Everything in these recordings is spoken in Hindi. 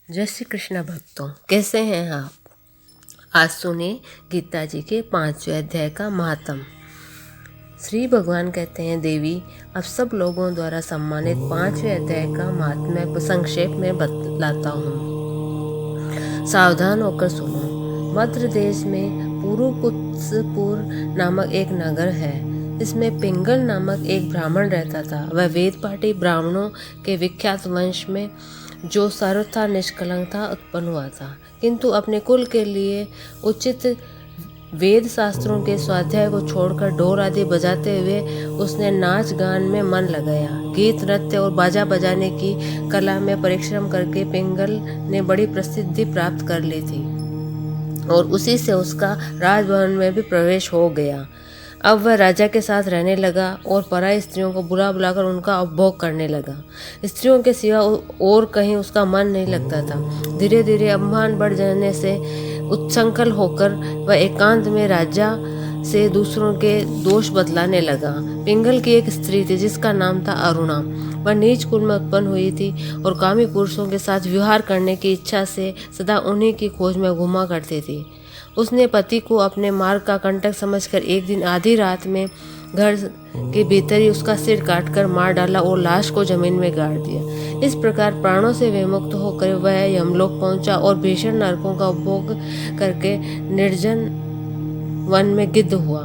जय श्री कृष्ण भक्तों, कैसे हैं आप। आज सुनिए गीता जी के 5वें अध्याय का महात्म। श्री भगवान कहते हैं, देवी अब सब लोगों द्वारा सम्मानित 5वें अध्याय का महात्म्य संक्षेप में बतलाता हूँ। सावधान होकर सुनो। मध्य देश में पुरुकुत्सपुर नामक एक नगर है। इसमें पिंगल नामक एक ब्राह्मण रहता था। वह वेद पाठी ब्राह्मणों के विख्यात वंश में जो सर्वथा निष्कलंक था उत्पन्न हुआ था, किंतु अपने कुल के लिए उचित वेद शास्त्रों के स्वाध्याय को छोड़कर ढोल आदि बजाते हुए उसने नाच गान में मन लगाया। गीत नृत्य और बाजा बजाने की कला में परिश्रम करके पिंगल ने बड़ी प्रसिद्धि प्राप्त कर ली थी और उसी से उसका राजभवन में भी प्रवेश हो गया। अब वह राजा के साथ रहने लगा और पराई स्त्रियों को बुला बुलाकर उनका उपभोग करने लगा। स्त्रियों के सिवा और कहीं उसका मन नहीं लगता था। धीरे धीरे अभिमान बढ़ जाने से उत्संकल होकर वह एकांत में राजा से दूसरों के दोष बतलाने लगा। पिंगल की एक स्त्री थी जिसका नाम था अरुणा। वह नीच कुल में उत्पन्न हुई थी और कामी पुरुषों के साथ विहार करने की इच्छा से सदा उन्हीं की खोज में घूमा करती थी। उसने पति को अपने मार्ग का कंटक समझकर एक दिन आधी रात में घर के भीतर ही उसका सिर काटकर मार डाला और लाश को जमीन में गाड़ दिया। इस प्रकार प्राणों से विमुक्त होकर वह यमलोक पहुंचा और भीषण नरकों का उपभोग करके निर्जन वन में गिद्ध हुआ।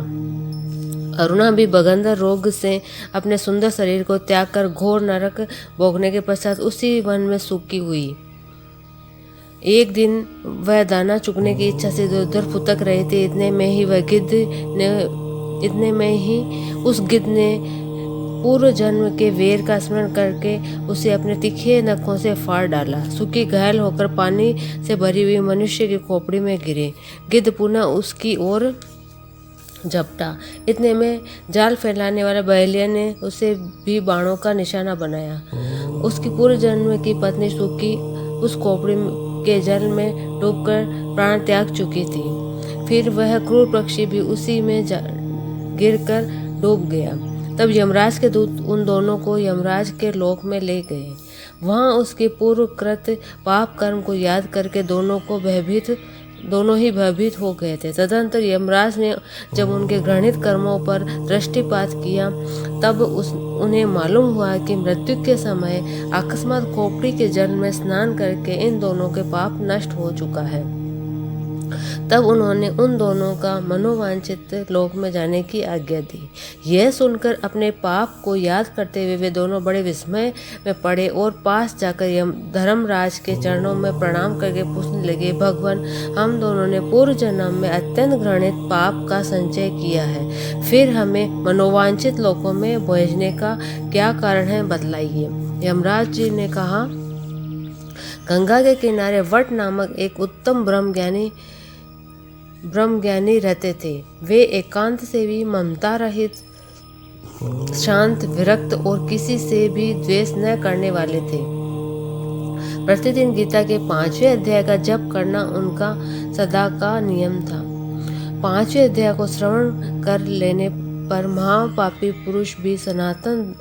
अरुणा भी बगंदर रोग से अपने सुंदर शरीर को त्याग कर घोर नरक भोगने के पश्चात उसी वन में सूखी हुई। एक दिन वह दाना चुगने की इच्छा से इधर उधर फुतक रही थी। इतने में ही उस गिद्ध ने पूर्व जन्म के वेर का स्मरण करके उसे अपने तीखे नखों से फाड़ डाला। सूखी घायल होकर पानी से भरी हुई मनुष्य की खोपड़ी में गिरे। गिद्ध पुनः उसकी ओर झपटा। इतने में जाल फैलाने वाला बहेलिया ने उसे भी बाणों का निशाना बनाया। उसकी पूर्व जन्म की पत्नी सूखी उस खोपड़ी के जल में डूबकर प्राण त्याग चुकी थी। फिर वह क्रूर पक्षी भी उसी में गिरकर डूब गया। तब यमराज के दूत उन दोनों को यमराज के लोक में ले गए। वहां उसके पूर्व कृत पाप कर्म को याद करके दोनों ही भयभीत हो गए थे। तदंतर यमराज ने जब उनके घृणित कर्मों पर दृष्टिपात किया तब उन्हें मालूम हुआ कि मृत्यु के समय अकस्मात खोपड़ी के जल में स्नान करके इन दोनों के पाप नष्ट हो चुका है। तब उन्होंने उन दोनों का मनोवांछित लोक में जाने की आज्ञा दी। यह सुनकर अपने पाप को याद करते हुए वे दोनों बड़े विस्मय में पड़े और पास जाकर धर्मराज के चरणों में प्रणाम करके पूछने लगे, भगवान, हम दोनों ने पूर्व जन्म में अत्यंत घृणित पाप का संचय किया है, फिर हमें मनोवांछित लोकों में भेजने का क्या कारण है, बतलाइए। यमराज जी ने कहा, गंगा के किनारे वट नामक एक उत्तम ब्रह्मज्ञानी रहते थे। वे एकांत से भी ममता रहित, शांत, विरक्त और किसी से भी द्वेष न करने वाले थे। प्रतिदिन गीता के 5वें अध्याय का जप करना उनका सदा का नियम था। 5वें अध्याय को श्रवण कर लेने पर महापापी पुरुष भी सनातन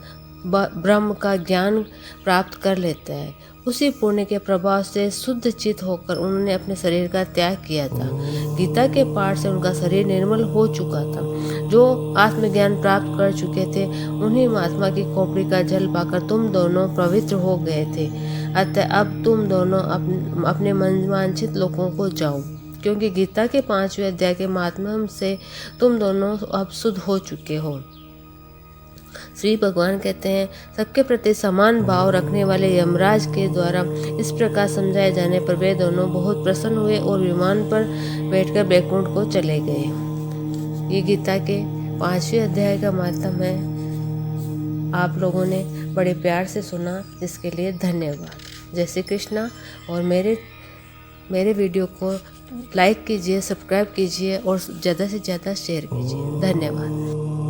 ब्रह्म का ज्ञान प्राप्त कर लेता है। उसी पुण्य के प्रभाव से शुद्ध चित होकर उन्होंने अपने शरीर का त्याग किया था। गीता के पाठ से उनका शरीर निर्मल हो चुका था। जो आत्मज्ञान प्राप्त कर चुके थे उन्हीं महात्मा की खोपड़ी का जल पाकर तुम दोनों पवित्र हो गए थे। अतः अब तुम दोनों अपने मनवांछित लोगों को जाओ, क्योंकि गीता के 5वें अध्याय के माध्यम से तुम दोनों अब शुद्ध हो चुके हो। श्री भगवान कहते हैं, सबके प्रति समान भाव रखने वाले यमराज के द्वारा इस प्रकार समझाए जाने पर वे दोनों बहुत प्रसन्न हुए और विमान पर बैठकर बैकुंठ को चले गए। ये गीता के 5वें अध्याय का माध्यम है। आप लोगों ने बड़े प्यार से सुना, जिसके लिए धन्यवाद। जय श्री कृष्णा। और मेरे वीडियो को लाइक कीजिए, सब्सक्राइब कीजिए और ज़्यादा से ज़्यादा शेयर कीजिए। धन्यवाद।